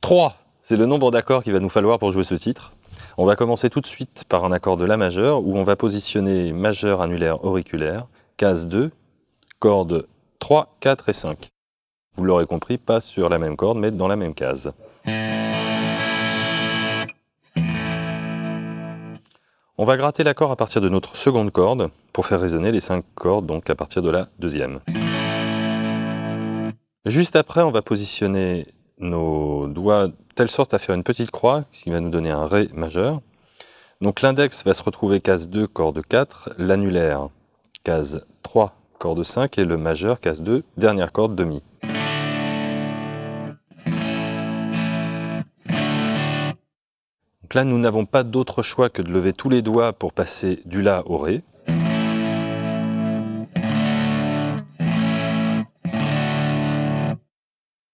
3, c'est le nombre d'accords qu'il va nous falloir pour jouer ce titre. On va commencer tout de suite par un accord de La majeur, où on va positionner majeur annulaire auriculaire, case 2, cordes 3, 4 et 5. Vous l'aurez compris, pas sur la même corde, mais dans la même case. On va gratter l'accord à partir de notre seconde corde, pour faire résonner les 5 cordes, donc à partir de la deuxième. Juste après, on va positionner nos doigts de telle sorte à faire une petite croix, ce qui va nous donner un Ré majeur. Donc l'index va se retrouver case 2, corde 4, l'annulaire, case 3, corde 5, et le majeur, case 2, dernière corde demi. Donc là, nous n'avons pas d'autre choix que de lever tous les doigts pour passer du La au Ré.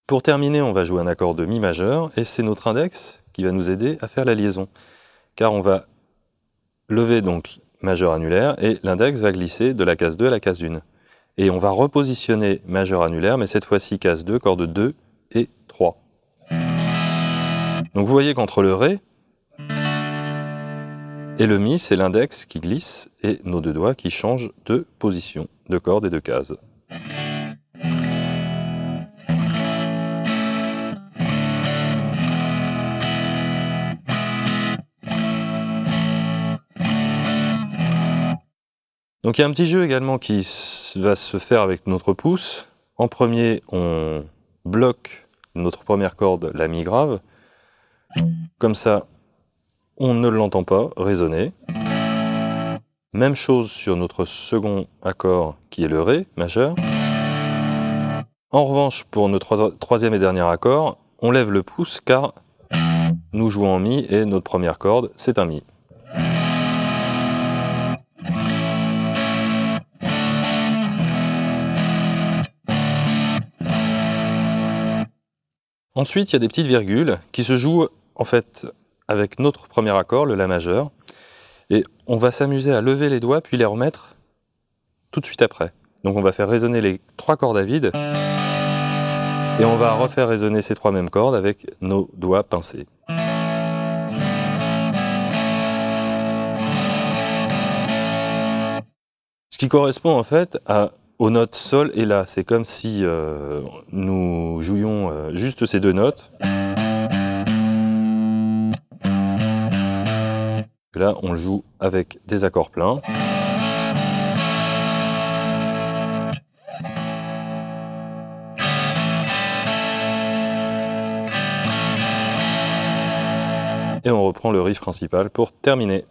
Pour terminer, on va jouer un accord de Mi majeur, et c'est notre index qui va nous aider à faire la liaison. Car on va lever donc majeur annulaire, et l'index va glisser de la case 2 à la case 1. Et on va repositionner majeur annulaire, mais cette fois-ci case 2, corde 2 et 3. Donc vous voyez qu'entre le Ré et le Mi, c'est l'index qui glisse et nos deux doigts qui changent de position, de corde et de case. Donc il y a un petit jeu également qui va se faire avec notre pouce. En premier, on bloque notre première corde, la Mi grave. Comme ça, on ne l'entend pas résonner. Même chose sur notre second accord qui est le Ré majeur. En revanche, pour notre troisième et dernier accord, on lève le pouce car nous jouons en Mi et notre première corde, c'est un Mi. Ensuite, il y a des petites virgules qui se jouent en fait avec notre premier accord, le La majeur. Et on va s'amuser à lever les doigts puis les remettre tout de suite après. Donc on va faire résonner les 3 cordes à vide et on va refaire résonner ces 3 mêmes cordes avec nos doigts pincés. Ce qui correspond en fait aux notes Sol et La. C'est comme si nous jouions juste ces 2 notes. Là, on le joue avec des accords pleins. Et on reprend le riff principal pour terminer.